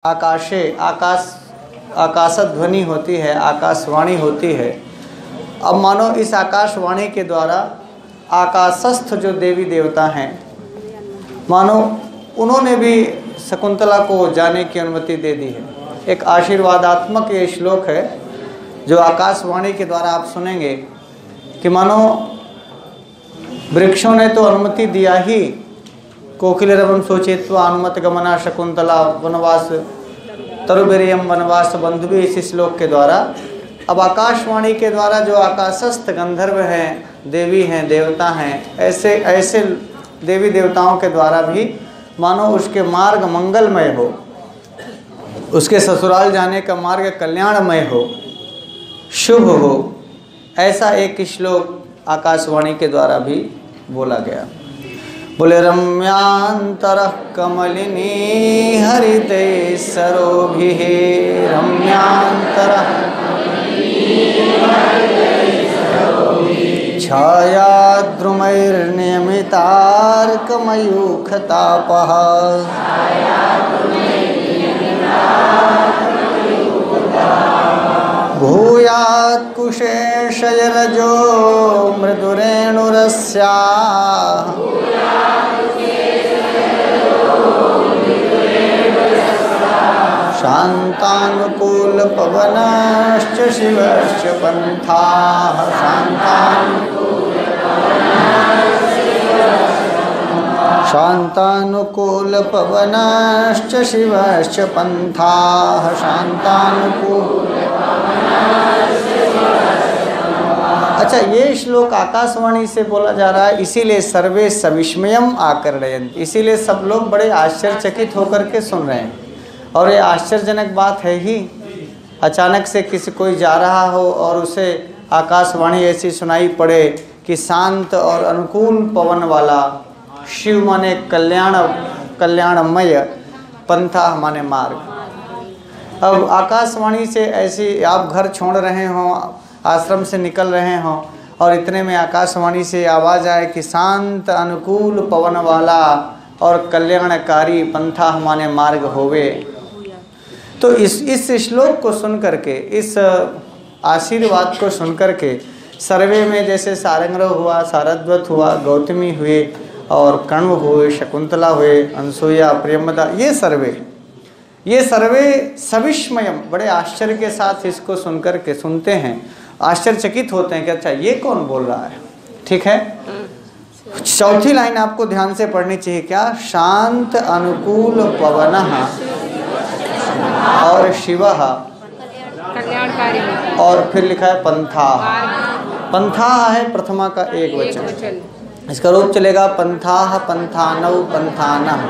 आकाशे आकाशध्वनि होती है, आकाशवाणी होती है। अब मानो इस आकाशवाणी के द्वारा आकाशस्थ जो देवी देवता हैं, मानो उन्होंने भी शकुंतला को जाने की अनुमति दे दी है। एक आशीर्वादात्मक ये श्लोक है जो आकाशवाणी के द्वारा आप सुनेंगे कि मानो वृक्षों ने तो अनुमति दिया ही, कोकिलरवं शोचित्वा अनुमत गमना शकुंतला वनवास तरुबेरियम वनवास बंधुवी, इस श्लोक के द्वारा अब आकाशवाणी के द्वारा जो आकाशस्थ गंधर्व हैं, देवी हैं, देवता हैं, ऐसे ऐसे देवी देवताओं के द्वारा भी मानो उसके मार्ग मंगलमय हो, उसके ससुराल जाने का मार्ग कल्याणमय हो, शुभ हो, ऐसा एक श्लोक आकाशवाणी के द्वारा भी बोला गया। बोले रम्यांतरः कमलिनी हरिते सरोभिः, रम्यांतरः छायाद्रुमैर्नियमितार्कमयूखतापः, भूयात् कुशेशयरजो मृदुरेणुरस्याः, शान्तानुकूलपवनश्च शिवश्च पन्थाः, शान्तानुकूलपवनश्च शिवश्च पन्थाः, अच्छा, ये श्लोक आकाशवाणी से बोला जा रहा है, इसीलिए सर्वे सविस्मयम् आकर्णयन्ति, इसीलिए सब लोग बड़े आश्चर्यचकित होकर के सुन रहे हैं। और ये आश्चर्यजनक बात है ही, अचानक से किसी कोई जा रहा हो और उसे आकाशवाणी ऐसी सुनाई पड़े कि शांत और अनुकूल पवन वाला, शिव माने कल्याणमय, पंथा माने मार्ग। अब आकाशवाणी से ऐसी आप घर छोड़ रहे हों, आश्रम से निकल रहे हों और इतने में आकाशवाणी से आवाज़ आए कि शांत अनुकूल पवन वाला और कल्याणकारी पंथा माने मार्ग होवे, तो इस श्लोक को सुन करके, इस आशीर्वाद को सुन करके सर्वे में जैसे सारंगरव हुआ, सारद्वत हुआ, गौतमी हुए और कण्व हुए, शकुंतला हुए, अनसुया, प्रियमदा, ये सर्वे सविस्मयम, बड़े आश्चर्य के साथ इसको सुन करके सुनते हैं, आश्चर्यचकित होते हैं कि अच्छा ये कौन बोल रहा है। ठीक है, चौथी लाइन आपको ध्यान से पढ़नी चाहिए, क्या? शांत अनुकूल पवनः और शिवः, और फिर लिखा है पंथाः। पंथाः है प्रथमा का एक वचन, इसका रूप चलेगा पंथाः, पंथानौ, पंथानः।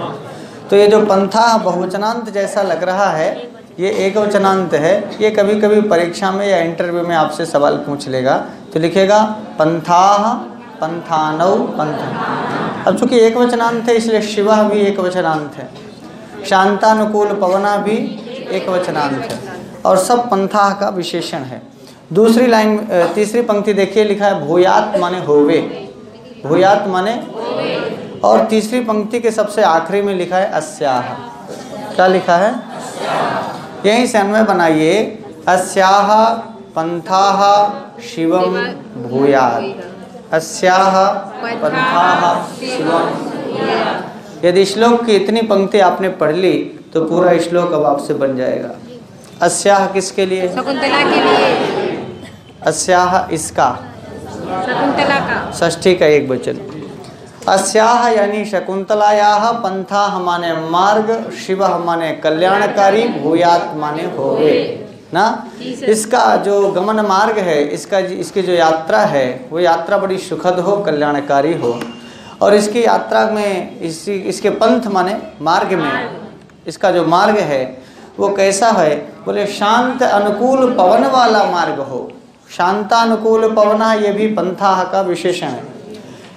तो ये जो पंथाः बहुवचनांत जैसा लग रहा है, ये एक वचनांत है। ये कभी कभी परीक्षा में या इंटरव्यू में आपसे सवाल पूछ लेगा तो लिखेगा पंथाः, पंथानौ, पंथा। अब चूंकि एक वचनांत है इसलिए शिवः भी एक वचनांत है, शांतानुकूल पवना भी एक वचनांत है, और सब पंथाः का विशेषण है। दूसरी लाइन, तीसरी पंक्ति देखिए, लिखा है भूयात् माने होवे, भूयात् माने, और तीसरी पंक्ति के सबसे आखिरी में लिखा है अस्याः। क्या लिखा है? यहीं से अन्वय बनाइए, अस्याः पंथाः शिवम भूयात्, अस्याः पंथाः शिवम। यदि श्लोक की इतनी पंक्ति आपने पढ़ ली तो पूरा श्लोक अब आपसे बन जाएगा। अस्याः किसके लिए? शकुंतला के लिए। अस्याः इसका, शकुंतला का, षष्ठी का एक वचन। अस्याः यानी शकुंतलायाः, पंथाः माने मार्ग, शिवः माने कल्याणकारी, भूयात् माने होवे ना। इसका जो गमन मार्ग है, इसकी जो यात्रा है वो यात्रा बड़ी सुखद हो, कल्याणकारी हो, और इसकी यात्रा में इसके पंथ माने मार्ग में इसका जो मार्ग है वो कैसा है? बोले शांत अनुकूल पवन वाला मार्ग हो। शांतानुकूल पवनः ये भी पंथाः का विशेषण है,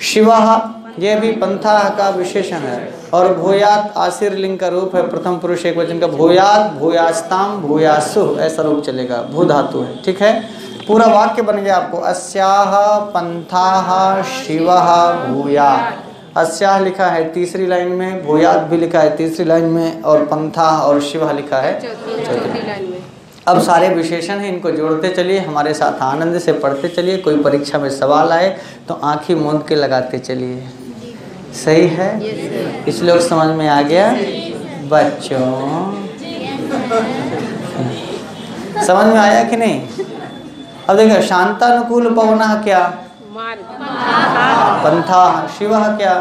शिवः ये भी पंथाः का विशेषण है, और भूयात् आशीर्लिंग का रूप है, प्रथम पुरुष एक वचन का, भूयात्, भूयास्ताम, भूयासु, ऐसा रूप चलेगा, भू धातु है। ठीक है, पूरा वाक्य बन गया आपको, अस्याः पंथाः शिवः भूयात्। अस्याह लिखा है तीसरी लाइन में, भूयात भी लिखा है तीसरी लाइन में, और पंथा और शिव लिखा है चौथी लाइन में। अब सारे विशेषण हैं, इनको जोड़ते चलिए, हमारे साथ आनंद से पढ़ते चलिए। कोई परीक्षा में सवाल आए तो आंखें मूंद के लगाते चलिए। सही है? इस लोग समझ में आ गया बच्चों? समझ में आया कि नहीं? अब देखो, शांतानुकूल पवनः क्या? पंथा। शिवः क्या?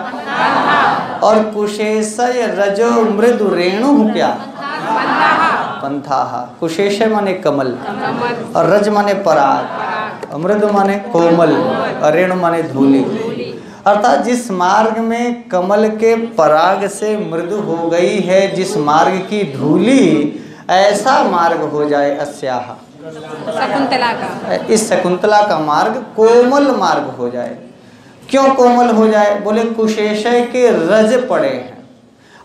और कुशेशय रजो मृदु रेणु क्या? पंथा। कुशेशय माने कमल, और रज माने पराग, मृदु माने कोमल, और रेणु माने धूलि। अर्थात जिस मार्ग में कमल के पराग से मृदु हो गई है जिस मार्ग की धूलि, ऐसा मार्ग हो जाए अस्याह, शकुंतला का, इस शकुंतला का मार्ग कोमल मार्ग हो जाए। क्यों कोमल हो जाए? बोले कुशेशय के रज पड़े हैं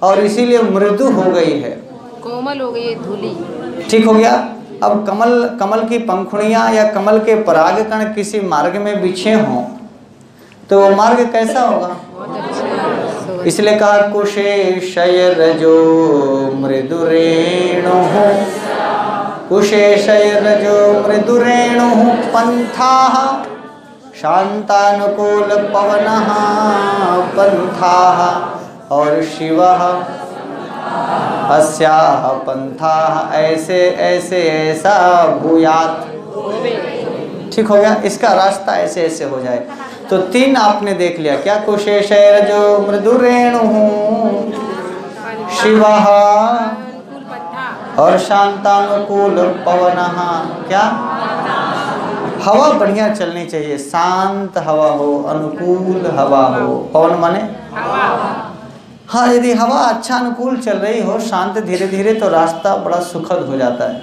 और इसीलिए मृदु हो गई है, कोमल हो गई धूली। ठीक हो गया। अब कमल की पंखुड़ियां या कमल के पराग कण किसी मार्ग में बिछे हों तो वो मार्ग कैसा होगा? इसलिए कहा कुशेशय रजो मृदु रेणु, कुशेशय रजो मृदु रेणु पंथाः शांतानुकूल पवनः पंथाः और शिवः अस्याः पंथाः ऐसे ऐसे ऐसा भूयात। ठीक हो गया, इसका रास्ता ऐसे ऐसे हो जाए। तो 3 आपने देख लिया क्या? कुशेशय रजो मृदु रेणु, शिवः और शांतानुकूल पवनः क्या? हवा बढ़िया चलनी चाहिए, शांत हवा हो, अनुकूल हवा हो। पवन माने हाँ, यदि हवा अच्छा अनुकूल चल रही हो, शांत धीरे धीरे, तो रास्ता बड़ा सुखद हो जाता है,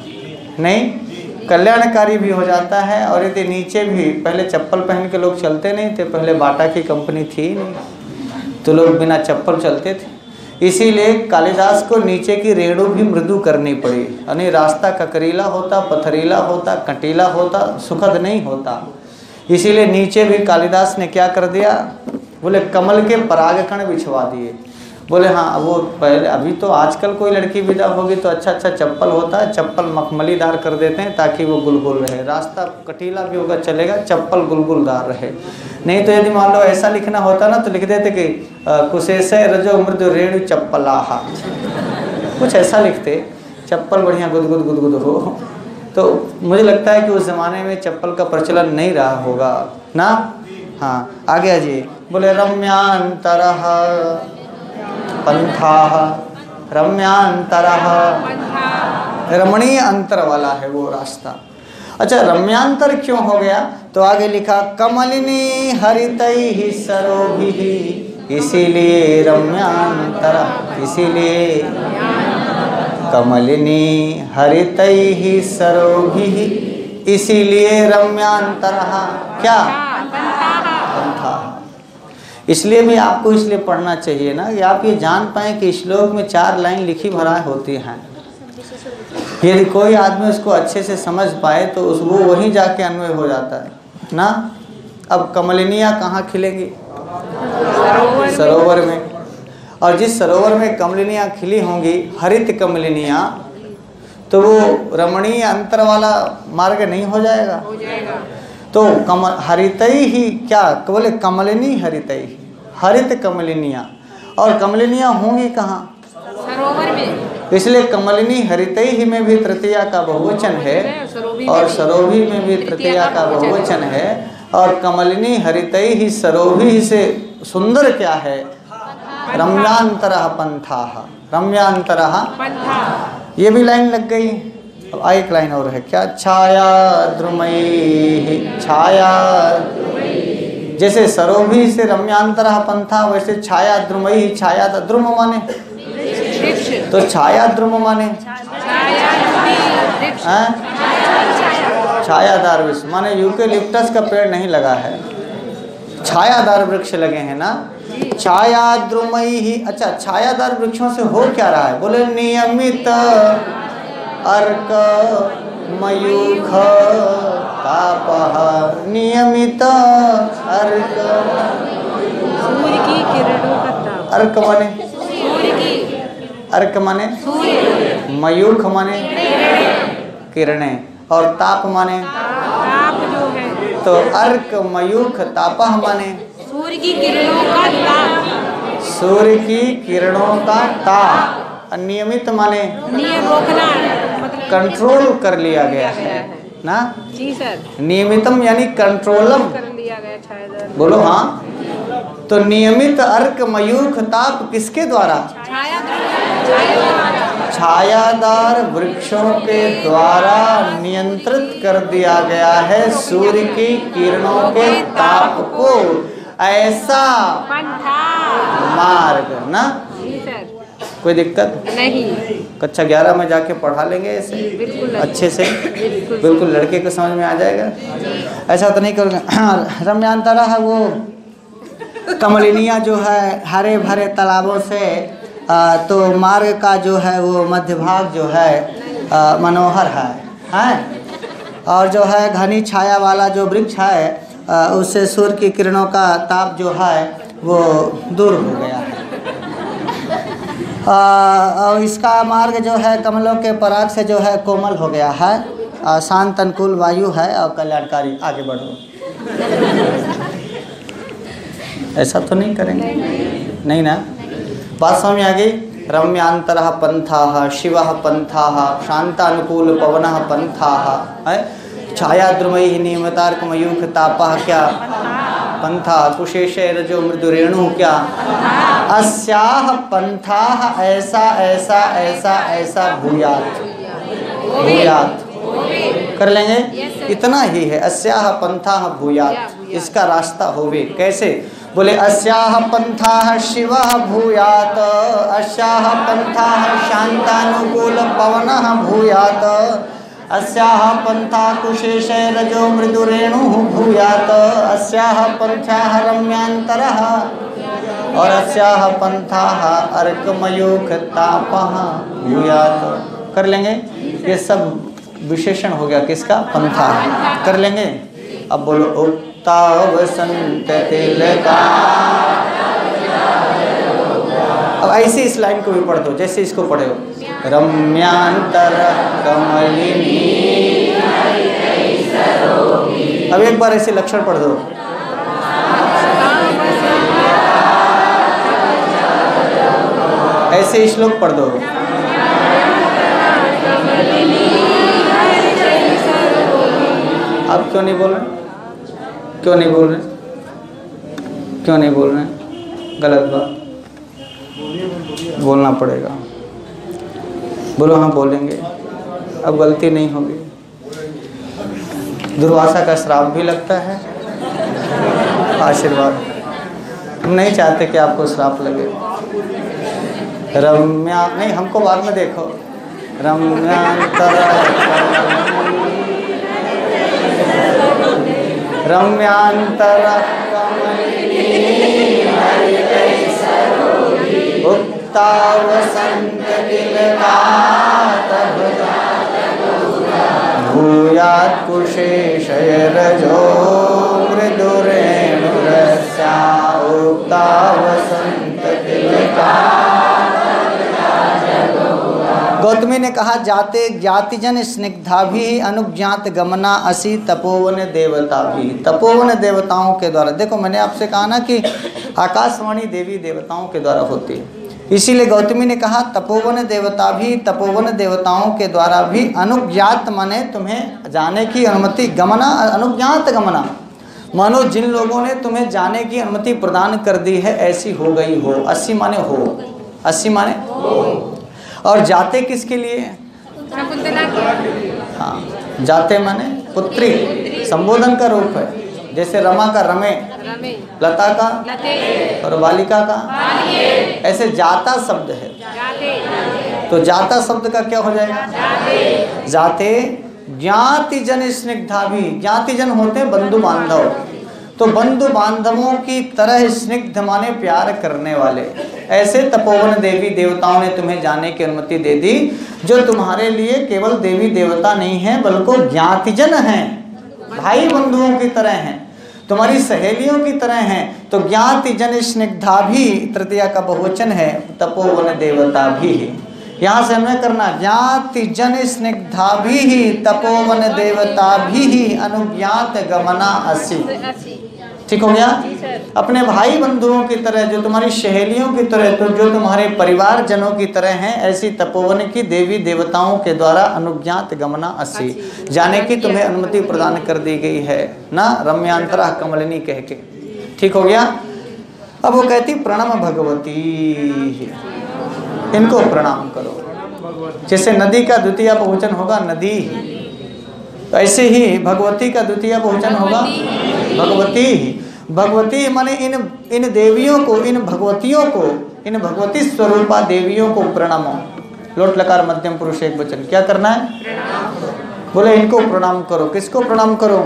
नहीं कल्याणकारी भी हो जाता है। और यदि नीचे भी, पहले चप्पल पहन के लोग चलते नहीं थे, पहले बाटा की कंपनी थी नहीं, तो लोग बिना चप्पल चलते थे। इसीलिए कालिदास को नीचे की रेणु भी मृदु करनी पड़ी, यानी रास्ता ककरीला होता, पथरीला होता, कटीला होता, सुखद नहीं होता। इसीलिए नीचे भी कालिदास ने क्या कर दिया? बोले कमल के परागकण बिछवा दिए। बोले हाँ, वो पहले, अभी तो आजकल कोई लड़की विदा होगी तो अच्छा अच्छा चप्पल होता है, चप्पल मखमलीदार कर देते हैं ताकि वो गुलगुल रहे, रास्ता कटीला भी होगा चलेगा, चप्पल गुलगुलदार रहे। नहीं तो यदि मान लो ऐसा लिखना होता ना तो लिख देते कि कुशेशय रजो मृदु रेणु चप्पलाहा, कुछ ऐसा लिखते, चप्पल बढ़िया गुदगुद गुदगुद हो। तो मुझे लगता है कि उस ज़माने में चप्पल का प्रचलन नहीं रहा होगा ना। हाँ, आगे आइए। बोले रम्यांतरः पंथाः, रम्यांतरः रमणीय अंतर वाला है वो रास्ता। अच्छा, रम्यांतर क्यों हो गया? तो आगे लिखा कमलिनी हरितैः सरोभिः, इसीलिए रम्यांतर, इसीलिए कमलिनी हरितैः सरोभिः, इसीलिए रम्यांतरः क्या? पंथाः। इसलिए भी आपको इसलिए पढ़ना चाहिए ना कि आप ये जान पाएँ कि श्लोक में 4 लाइन लिखी भरा होती हैं। यदि कोई आदमी उसको अच्छे से समझ पाए तो उसको वहीं जाके अन्वय हो जाता है ना। अब कमलिनियाँ कहाँ खिलेंगी? सरोवर में। और जिस सरोवर में कमलिनियाँ खिली होंगी, हरित कमलिनियाँ, तो वो रमणीय अंतर वाला मार्ग नहीं हो जाएगा? तो हरितई ही क्या बोले? कमलिनी हरितई, हरित कमलिनियाँ। और कमलिनियाँ होंगी कहाँ? सरोवर में। इसलिए कमलिनी हरितई ही में भी तृतीया का बहुवचन है और सरोभी में भी तृतीया का बहुवचन है। और कमलिनी हरितई ही सरोभी से सुंदर क्या है? रम्यांतरः पंथाः, रम्यांतरः पंथाः। ये भी लाइन लग गई। अब एक लाइन और है क्या? छाया द्रुमैः, छाया, जैसे सरोभी से रम्यांतरः पंथा, वैसे छाया द्रुमैः, छाया द्रुम माने तो छाया द्रुम माने छायादार वृक्ष माने यूकेलिप्टस का पेड़ नहीं लगा है, छायादार वृक्ष लगे हैं ना। छाया द्रुमैः। अच्छा, छायादार वृक्षों से हो क्या रहा है? बोले नियमित अर्क मयूख तापः, नियमित अर्क सूर्य की किरणों का ताप। अर्क माने सूर्य की, अर्क माने सूर्य, मयूख माने किरणें, और ताप माने ताप जो है, तो अर्क मयूख तापह माने सूर्य की किरणों का ताप। सूर्य की किरणों का ताप। नियमित माने नियम रोकना, मतलब कंट्रोल कर लिया गया है ना। जी सर, नियमितम यानी कंट्रोलम, कर लिया गया शायद। बोलो हाँ। तो नियमित अर्क मयूख ताप किसके द्वारा? छाया, छाया, छायादार वृक्षों के द्वारा नियंत्रित कर दिया गया है सूर्य की किरणों के ताप को। ऐसा पंथा मार्ग ना। जी सर, कोई दिक्कत नहीं, कक्षा 11 में जाके पढ़ा लेंगे ऐसे बिल्कुल अच्छे से, बिल्कुल। बिल्कुल लड़के को समझ में आ जाएगा। ऐसा तो नहीं करोगे। रम्यांतरा है वो कमलिनिया जो है हरे भरे तालाबों से, तो मार्ग का जो है वो मध्य भाग जो है मनोहर है। और जो है घनी छाया वाला जो वृक्ष है उससे सूर्य की किरणों का ताप जो है वो दूर हो गया है। और इसका मार्ग जो है कमलों के पराग से जो है कोमल हो गया है, शांत अनुकूल वायु है और कल्याणकारी। आगे बढ़ो। ऐसा तो नहीं करेंगे, नहीं ना। बात समझ में आ गई। रम्यांतरः पंथाः शिवः पंथाः शांतानुकूल पवनः पंथाः है। छायाद्रुमैः नियमितार्कमयूख तापः क्या पंथा कुशेशे रजो मृदुरेणु क्या अस्याः पंथाः ऐसा ऐसा ऐसा ऐसा भूयात् भूयात् कर लेंगे। इतना ही है। अस्याः पंथाः भूयात्, इसका रास्ता होवे। कैसे? बोले अस्याः पंथाः शिवः भूयात्, अस्याः पंथाः शांतानुकूल पवनः भूयात्, अस्याः पंथा कुशेशे रजो मृदुरेणुः भूयात्, अस्याः पंथाः रम्यांतरः और अस्याः पंथाः अर्कमयूख तापः भूयात्। कर लेंगे। ये सब विशेषण हो गया किसका? पंथा। कर लेंगे। अब बोलो उक्ता वसंत तिलका। अब ऐसे इस लाइन को भी पढ़ दो जैसे इसको पढ़े हो। रम्यांतर कमलिनी। अब एक बार ऐसे लक्षण पढ़ दो। ऐसे श्लोक पढ़ दो। अब क्यों नहीं बोल रहे? क्यों नहीं बोल रहे? क्यों नहीं बोल रहे? गलत बात। बोलना पड़ेगा। बोलो हाँ बोलेंगे। अब गलती नहीं होगी। दुर्वासा का श्राप भी लगता है, आशीर्वाद। हम नहीं चाहते कि आपको श्राप लगे। रम्या नहीं, हमको बाद में देखो। रम्यांतर रम्यांतर उक्ता वसंत तिलका भूयात् कुशेशय रजो मृदुरेणुरस्या उक्ता वसंत तिलका। गौतमी ने कहा जाते ज्ञातिजन स्निग्धा भी अनुज्ञात गमना असी तपोवन देवता भी। तपोवन देवताओं के द्वारा, देखो मैंने आपसे कहा ना कि आकाशवाणी देवी देवताओं के द्वारा होती है, इसीलिए गौतमी ने कहा तपोवन देवता भी, तपोवन देवताओं के द्वारा भी अनुज्ञात माने तुम्हें जाने की अनुमति, गमना अनुज्ञात गमना मानो जिन लोगों ने तुम्हें जाने की अनुमति प्रदान कर दी है ऐसी हो गई हो। अस्सी माने हो, अस्सी माने हो। और जाते किसके लिए? हाँ, जाते माने पुत्री, संबोधन का रूप है। जैसे रमा का रमे, लता का और बालिका का, ऐसे जाता शब्द है। तो जाता शब्द का क्या हो जाएगा? जाते ज्ञातिजन स्निग्धा भी। ज्ञातिजन होते हैं बंधु बांधव, तो बंधु बांधवों की तरह स्निग्ध माने प्यार करने वाले। ऐसे तपोवन देवी देवताओं ने तुम्हें जाने की अनुमति दे दी, जो तुम्हारे लिए केवल देवी देवता नहीं है बल्कि ज्ञातिजन हैं, भाई बंधुओं की तरह हैं। तुम्हारी सहेलियों की तरह हैं। तो ज्ञाति जन स्निग्धा भी तृतीया का बहुवचन है, तपोवन देवता भी। यहाँ से हमें करना ज्ञाति जन स्निग्धा भी तपोवन देवता भी अनुज्ञात गमना असि। ठीक हो गया। अपने भाई बंधुओं की तरह, जो तुम्हारी सहेलियों की तरह, तो जो तुम्हारे परिवार जनों की तरह हैं, ऐसी तपोवन की देवी देवताओं के द्वारा अनुज्ञात गमना असि, जाने की तुम्हें अनुमति प्रदान कर दी गई है ना, रम्यांतरा कमलिनी कह के। ठीक हो गया। अब वो कहती प्रणम भगवती, इनको प्रणाम करो। जैसे नदी का द्वितीय बहुवचन होगा नदी, तो ऐसे ही भगवती का द्वितीय बहुवचन होगा भगवती। भगवती माने इन देवियों को, इन भगवतियों को, इन भगवती स्वरूपा देवियों को प्रणाम। लोट लकार मध्यम पुरुष एक वचन, क्या करना है? बोले इनको प्रणाम करो। किसको प्रणाम करो?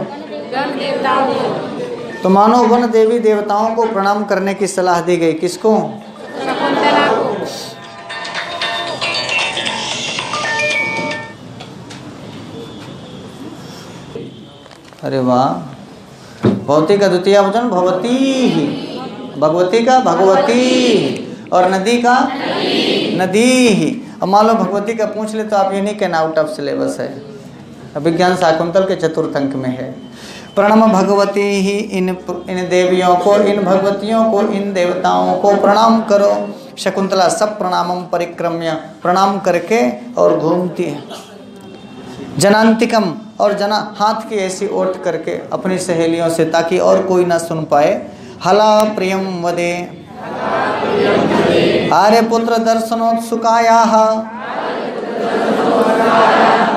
तो मानो वन देवी देवताओं को प्रणाम करने की सलाह दी गई। किसको? अरे वाह। भगवती का द्वितीय वचन भगवती ही, भगवती का भगवती, और नदी का नदी ही। अब मान लो भगवती का पूछ ले तो आप ये नहीं कहना आउट ऑफ सिलेबस है, विज्ञान शाकुंतल के चतुर्थ अंक में है। प्रणम भगवती ही, इन देवियों को, इन भगवतियों को, इन देवताओं को प्रणाम करो। शकुंतला सब प्रणामम परिक्रम्य, प्रणाम करके और घूमती है। जनांतिकम, और जना हाथ की ऐसी ओट करके अपनी सहेलियों से, ताकि और कोई ना सुन पाए। हला प्रियम वदे आर्यपुत्र दर्शनोत्सुकायाः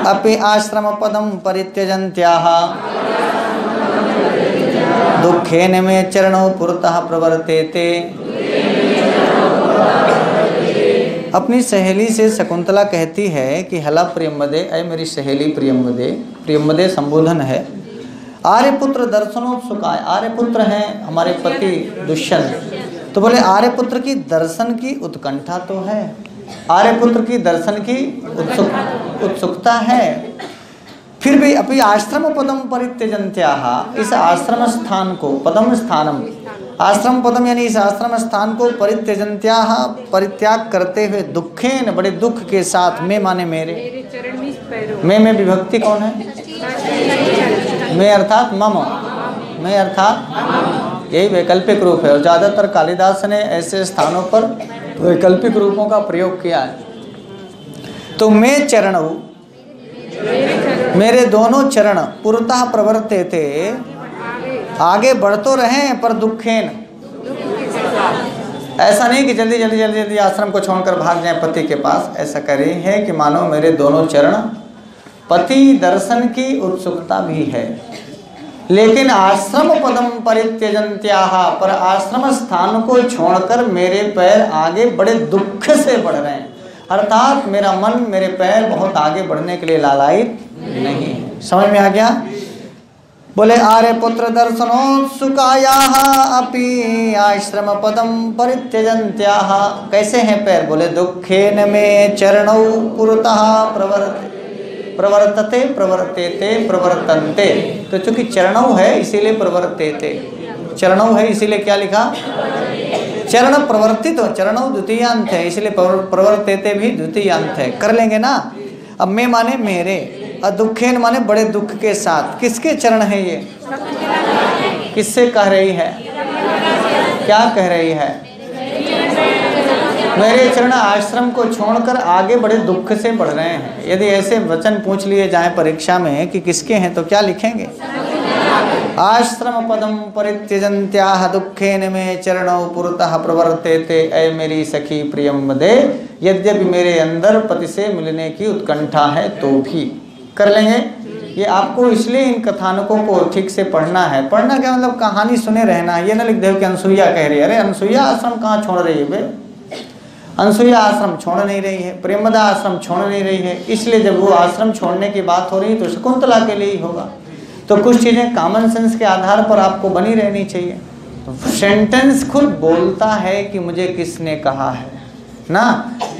अपि आश्रम पदम परित्यजन्त्याः दुःखेन मे चरणौ पुरतः प्रवर्तेते। अपनी सहेली से शकुंतला कहती है कि हला प्रियमदे, अय मेरी सहेली प्रियमदे, प्रियमदे संबोधन है। आर्यपुत्र दर्शनोत्सुकाय, आर्यपुत्र हैं हमारे पति दुष्यंत, तो बोले आर्यपुत्र की दर्शन की उत्कंठा तो है, आर्यपुत्र की दर्शन की उत्सुकता है। फिर भी अपनी आश्रम पदम परित्यजन्त्याः, इस आश्रम स्थान को, पदम स्थानम, आश्रम पदम यानी इस आश्रम स्थान को परित्यजन्त्याः, परित्याग करते हुए, दुखेन बड़े दुख के साथ, मैं माने मेरे, मैं में विभक्ति कौन है? मैं अर्थात मम, मैं अर्थात यही वैकल्पिक रूप है। और ज़्यादातर कालिदास ने ऐसे स्थानों पर वैकल्पिक रूपों का प्रयोग किया है। तो मैं चरणौ, मेरे दोनों चरण, पुरतः प्रवर्तेते, आगे बढ़ तो रहे पर दुखेन, ऐसा नहीं कि जल्दी जल्दी जल्दी जल्दी आश्रम को छोड़कर भाग जाएं पति के पास। ऐसा कह रही है कि मानो मेरे दोनों चरण, पति दर्शन की उत्सुकता भी है, लेकिन आश्रम पदम परित्यजन्त्याः, पर आश्रम स्थान को छोड़कर मेरे पैर आगे बड़े दुख से बढ़ रहे हैं। अर्थात मेरा मन, मेरे पैर बहुत आगे बढ़ने के लिए लालायित नहीं है। समझ में आ गया? बोले आर्यपुत्र दर्शनोत्सुकायाः अपि आश्रम पदम परित्यजन्त्याः। कैसे हैं पैर? बोले दुखेन मे चरणौ पुरतः प्रवर्तते प्रवर्तेते प्रवर्तन्ते। तो चूंकि चरणौ है इसीलिए प्रवर्तेते, चरणौ है इसीलिए क्या लिखा? चरण प्रवर्तित हो, चरणौ द्वितीयांत है इसलिए प्रवर्तेते भी द्वितीयांत है। कर लेंगे ना। अब मैं माने मेरे, और दुखेन माने बड़े दुख के साथ। किसके चरण है ये? किससे कह रही है? क्या कह रही है? मेरे चरण आश्रम को छोड़कर आगे बड़े दुख से बढ़ रहे हैं। यदि ऐसे वचन पूछ लिए जाएं परीक्षा में कि किसके हैं, तो क्या लिखेंगे? आश्रम पदम परित्यजन्त्याः दुखेन मे चरणौ पुरतः प्रवर्तेते। ऐ मेरी सखी प्रियमदे, यद्यपि मेरे अंदर पति से मिलने की उत्कंठा है तो भी। कर लेंगे। ये आपको इसलिए इन कथानकों को ठीक से पढ़ना है। पढ़ना क्या मतलब? कहानी सुने रहना। ये ना लिख दे कि अनसुईया कह रही है। अरे अनसुईया आश्रम कहाँ छोड़ रही है बे? अनसुईया आश्रम छोड़ नहीं रही है, प्रेमदा आश्रम छोड़ नहीं रही है। इसलिए जब वो आश्रम छोड़ने की बात हो रही है तो शकुंतला के लिए ही होगा। तो कुछ चीज़ें कॉमन सेंस के आधार पर आपको बनी रहनी चाहिए। तो सेंटेंस खुद बोलता है कि मुझे किसने कहा है ना।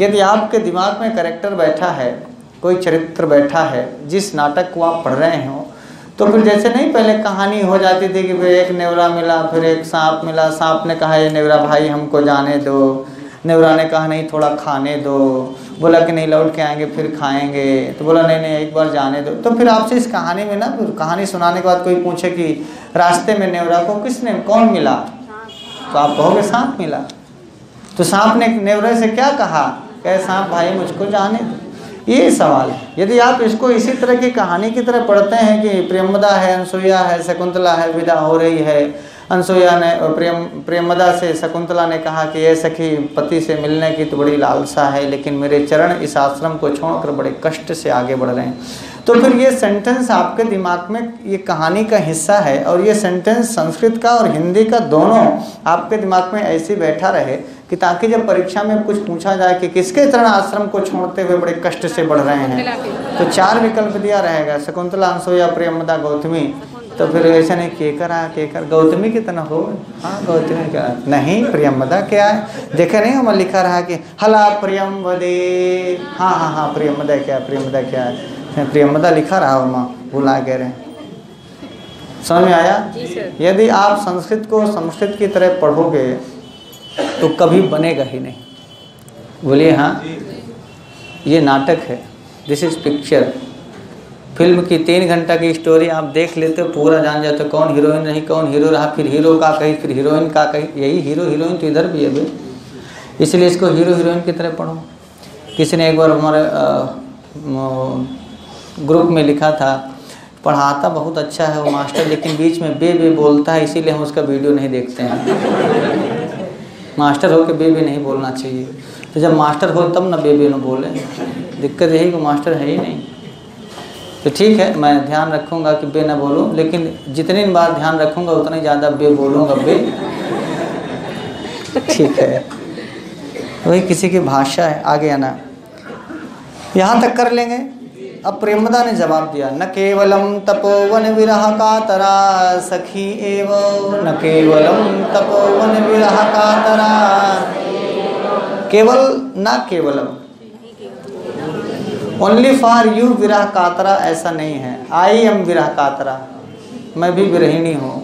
यदि आपके दिमाग में कैरेक्टर बैठा है, कोई चरित्र बैठा है, जिस नाटक को आप पढ़ रहे हो, तो तो फिर जैसे नहीं पहले कहानी हो जाती थी कि भाई एक नेवरा मिला, फिर एक सांप मिला, सांप ने कहा ये नेवरा भाई हमको जाने दो, नेवरा ने कहा नहीं थोड़ा खाने दो, बोला कि नहीं लौट के आएंगे फिर खाएंगे, तो बोला नहीं नहीं एक बार जाने दो। तो फिर आपसे इस कहानी में ना, फिर कहानी सुनाने के बाद कोई पूछे कि रास्ते में नेवरा को किसने कौन मिला, तो आप कहोगे सांप मिला। तो सांप ने नेवरे से क्या कहा, कहे सांप भाई मुझको जाने दो। ये सवाल है। यदि आप इसको इसी तरह की कहानी की तरह पढ़ते हैं कि प्रेमदा है, अनसुईया है, शकुंतला है, विदा हो रही है, अनसुईया ने प्रेमदा से शकुंतला ने कहा कि ये सखी पति से मिलने की तो बड़ी लालसा है, लेकिन मेरे चरण इस आश्रम को छोड़कर बड़े कष्ट से आगे बढ़ रहे हैं। तो फिर ये सेंटेंस आपके दिमाग में ये कहानी का हिस्सा है, और ये सेंटेंस संस्कृत का और हिंदी का दोनों आपके दिमाग में ऐसे बैठा रहे कि ताकि जब परीक्षा में कुछ पूछा जाए कि किसके चरण आश्रम को छोड़ते हुए बड़े कष्ट से बढ़ रहे हैं, तो 4 विकल्प दिया रहेगा, शकुंतला, अनसुईया, प्रेमदा, गौतमी। तो फिर ऐसा नहीं केकर गौतमी की तरह हो, हाँ गौतमी क्या नहीं, प्रियमदा क्या है, देखे नहीं हमें लिखा रहा कि हला प्रियमवदे, हाँ हाँ हाँ प्रियमदा क्या है, प्रियमदा लिखा रहा हो, माँ भुला कह रहे हैं। समझ में आया? यदि आप संस्कृत को संस्कृत की तरह पढ़ोगे तो कभी बनेगा ही नहीं। बोलिए हाँ, ये नाटक है, दिस इज पिक्चर। फिल्म की 3 घंटा की स्टोरी आप देख लेते हो, पूरा जान जाते हो कौन हीरोइन रही, कौन हीरो रहा, फिर हीरो का कहीं, फिर हीरोइन का कहीं। यही हीरो हीरोइन तो इधर भी है भाई, इसलिए इसको हीरो हीरोइन की तरह पढ़ो। किसी ने एक बार हमारे ग्रुप में लिखा था, पढ़ाता बहुत अच्छा है वो मास्टर, लेकिन बीच में बे बोलता है, इसीलिए हम उसका वीडियो नहीं देखते हैं। मास्टर हो के बे नहीं बोलना चाहिए, तो जब मास्टर हो तब ना बे न बोले। दिक्कत यही कि मास्टर है ही नहीं। तो ठीक है, मैं ध्यान रखूँगा कि बे ना बोलूँ, लेकिन जितनी बार ध्यान रखूँगा उतना ज़्यादा बे बोलूँगा बे। ठीक है, वही किसी की भाषा है, आगे आना। यहाँ तक कर लेंगे। अब प्रेमदा ने जवाब दिया, न केवलम तपोवन विरह कातरा सखी एव, न केवलम तपोवन विरह कातरा, केवल ना केवलम, ओनली फॉर यू विरह कातरा ऐसा नहीं है। आई एम विरह कातरा, मैं भी विरहिणी हूँ।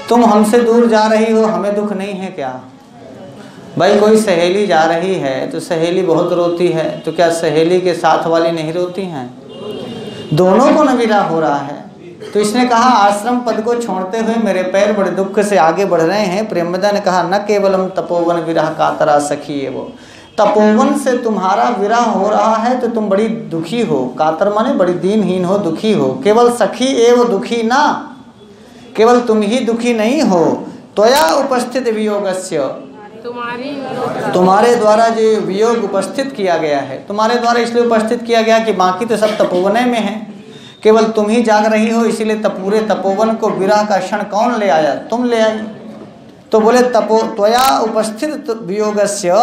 तुम हमसे दूर जा रही हो, हमें दुख नहीं है क्या? भाई कोई सहेली जा रही है तो सहेली बहुत रोती है, तो क्या सहेली के साथ वाली नहीं रोती हैं? दोनों को न विरह हो रहा है। तो इसने कहा आश्रम पद को छोड़ते हुए मेरे पैर बड़े दुख से आगे बढ़ रहे हैं। प्रेमदा ने कहा न केवलम तपोवन विरह कातरा सखी है, वो तपोवन से तुम्हारा विरह हो रहा है तो तुम बड़ी दुखी हो। कातर माने बड़ी दीनहीन हो, दुखी हो। केवल सखी एवं दुखी ना, केवल तुम ही दुखी नहीं हो। त्वया उपस्थित वियोगस्य, तुम्हारे द्वारा जो वियोग उपस्थित किया गया है, तुम्हारे द्वारा इसलिए उपस्थित किया गया कि बाकी तो सब तपोवने में है, केवल तुम ही जाग रही हो, इसीलिए पूरे तपोवन को विरह का क्षण कौन ले आया? तुम ले आई। तो बोले त्वया उपस्थित वियोगस्य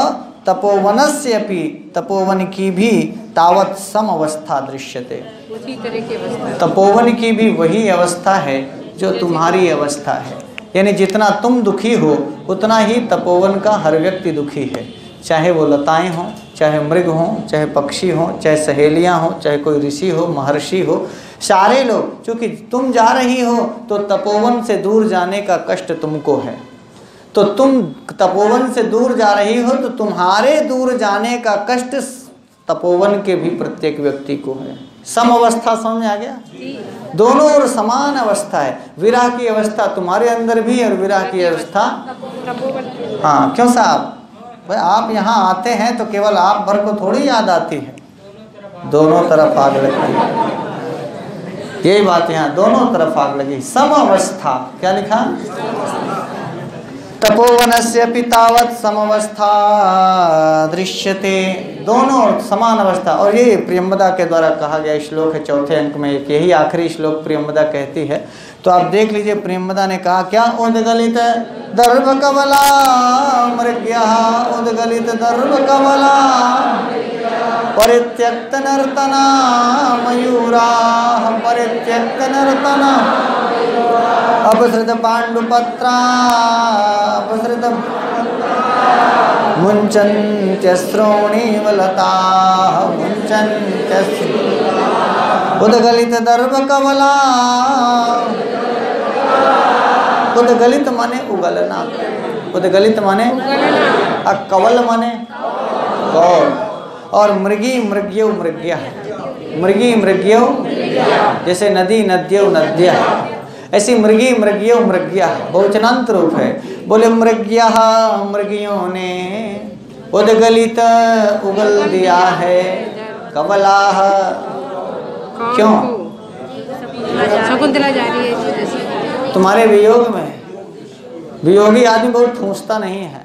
तपोवनस्य अपि, तपोवन की भी तावत सम अवस्था दृश्यते, उसी तरह की अवस्था। तपोवन की भी वही अवस्था है जो तुम्हारी अवस्था है। यानी जितना तुम दुखी हो उतना ही तपोवन का हर व्यक्ति दुखी है, चाहे वो लताएं हों, चाहे मृग हों, चाहे पक्षी हों, चाहे सहेलियां हों, चाहे कोई ऋषि हो, महर्षि हो, सारे लोग। क्योंकि तुम जा रही हो तो तपोवन से दूर जाने का कष्ट तुमको है, तो तुम तपोवन से दूर जा रही हो तो तुम्हारे दूर जाने का कष्ट तपोवन के भी प्रत्येक व्यक्ति को है। सम अवस्था समझ आ गया? दोनों और समान अवस्था है। विरह की अवस्था तुम्हारे अंदर भी और विरह की अवस्था, हाँ क्यों साहब भाई आप यहाँ आते हैं तो केवल आप भर को थोड़ी याद आती है, दोनों तरफ आग लगती है। यही बात यहाँ दोनों तरफ आग लगी। सम अवस्था क्या लिखा? तपोवनस्य पितावत समवस्था दृश्यते, दोनों समान अवस्था। और ये प्रियंवदा के द्वारा कहा गया श्लोक है, चौथे अंक में एक यही आखिरी श्लोक प्रियंवदा कहती है। तो आप देख लीजिए प्रियंवदा ने कहा क्या? उद्गलित दर्भ कमला मृग्या, उद्गलित दर्भ कमला परित्यक्त नर्तना मयूरा, परित्यक्त नर्तना अपसृत पांडुपत्रा, अपसृत मुंचन्त्यस्रोणीवलता, मुंचन्त्यस्रोणीवलता। उद्गलित दर्भ कमला, उद्गलित माने उगलना, उद्गलित माने कवल माने कौल, और मृगी मृग्यो मृग्या, मृगी मृग्यो जैसे नदी नद्यो नद्या, ऐसी मृगी मृग्यो मृग्या बहुवचनांत रूप है। बोले मृग्या मृगियों ने उद्गलित उगल दिया है, कमलाह क्यों? शकुंतला जा रही है तुम्हारे वियोग में। वियोगी आदमी बहुत ठूंसता नहीं है,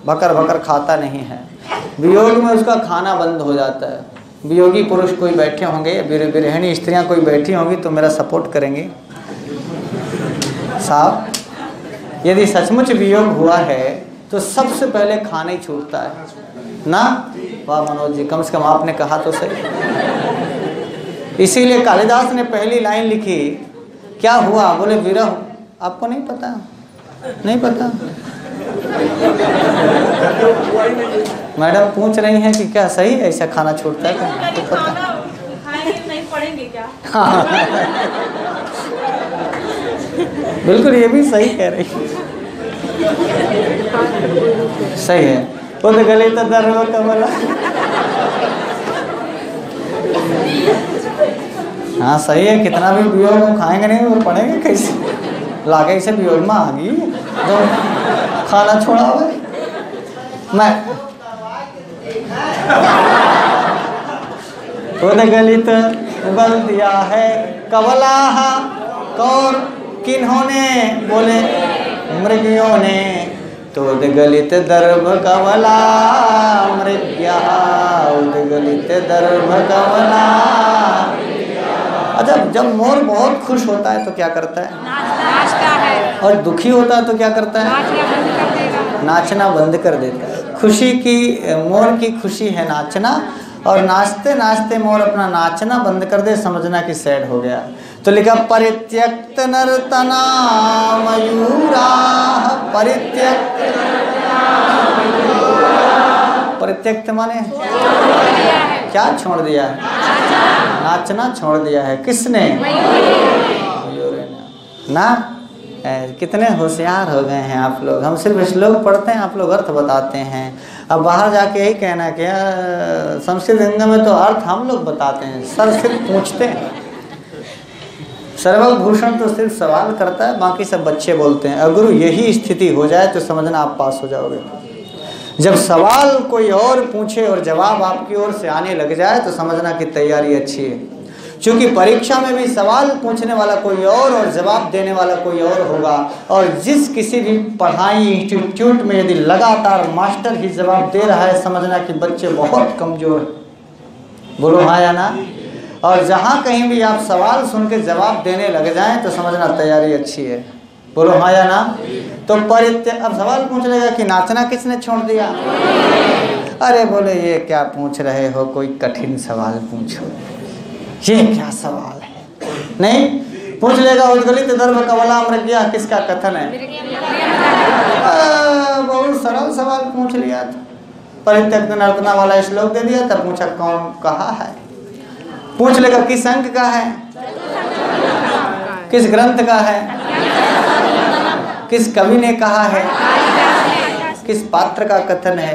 भकर भकर खाता नहीं है, वियोग में उसका खाना बंद हो जाता है। वियोगी पुरुष कोई बैठे होंगे, गृहिणी स्त्रियां कोई बैठी होंगी तो मेरा सपोर्ट करेंगे साहब। यदि सचमुच वियोग हुआ है तो सबसे पहले खाना ही छूटता है ना। वाह मनोज जी, कम से कम आपने कहा तो सही। इसीलिए कालिदास ने पहली लाइन लिखी, क्या हुआ? बोले विरह। आपको नहीं पता? नहीं पता? मैडम पूछ रही हैं कि क्या सही ऐसा खाना छूटता है क्या? तो पता नहीं पढ़ेंगे क्या? हाँ बिल्कुल, ये भी सही कह रही, सही है। उद्गलित दर्भ कमला, हाँ सही है। कितना भी वियोग हम खाएंगे नहीं और पढ़ेंगे कैसे? लागे इसे वियोग में आ गई जो खाना छोड़ा हुआ मैं। उद्गलित उगल दिया है कवलाह, कौन किन्होंने? बोले मृगियों ने। तो उद्गलित दर्भ कमला मृग्या, उद्गलित दर्भ कमला। अच्छा, जब मोर बहुत खुश होता है तो क्या करता है? नाचता है। और दुखी होता है तो क्या करता है? नाचना बंद कर देता है। खुशी की, मोर की खुशी है नाचना, और नाचते नाचते मोर अपना नाचना बंद कर दे, समझना कि सैड हो गया। तो लिखा परित्यक्त नर्तना मयूरा, परित्यक्त। परित्यक्त माने क्या? छोड़ दिया है, नाचना छोड़ दिया है। किसने? मयूर ने ना। कितने होशियार हो गए हैं आप लोग। हम सिर्फ श्लोक पढ़ते हैं, आप लोग अर्थ बताते हैं। अब बाहर जाके यही कहना क्या, संस्कृत गंगा में तो अर्थ हम लोग बताते हैं, सर सिर्फ पूछते हैं। सर्वभूषण तो सिर्फ सवाल करता है, बाकी सब बच्चे बोलते हैं। अगर यही स्थिति हो जाए तो समझना आप पास हो जाओगे। जब सवाल कोई और पूछे और जवाब आपकी ओर से आने लग जाए तो समझना कि तैयारी अच्छी है। क्योंकि परीक्षा में भी सवाल पूछने वाला कोई और जवाब देने वाला कोई और होगा। और जिस किसी भी पढ़ाई इंस्टीट्यूट में यदि लगातार मास्टर ही जवाब दे रहा है, समझना कि बच्चे बहुत कमजोर हैं। बोलो हाँ या ना। और जहाँ कहीं भी आप सवाल सुन के जवाब देने लग जाएं तो समझना तैयारी अच्छी है। बोलो हाँ या ना। तो अब सवाल पूछ लेगा कि नाचना किसने छोड़ दिया? अरे बोले ये क्या पूछ रहे हो, कोई कठिन सवाल पूछो, ये क्या सवाल है? नहीं पूछ लेगा उद्गलित दर्भ कमला मृग्या किसका कथन है? बहुत सरल सवाल पूछ लिया था। परित्यक्त नर्तना वाला श्लोक दे दिया था, पूछा कौन कहा है। पूछ लेगा किस अंक का है, किस ग्रंथ का है, किस कवि ने कहा है, किस पात्र का कथन है,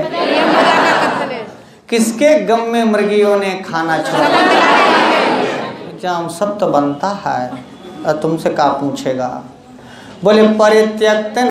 किसके गम में मृगियों ने खाना छोड़ा। जाम सब तो बनता है, तुमसे क्या पूछेगा। बोले परित्यक्त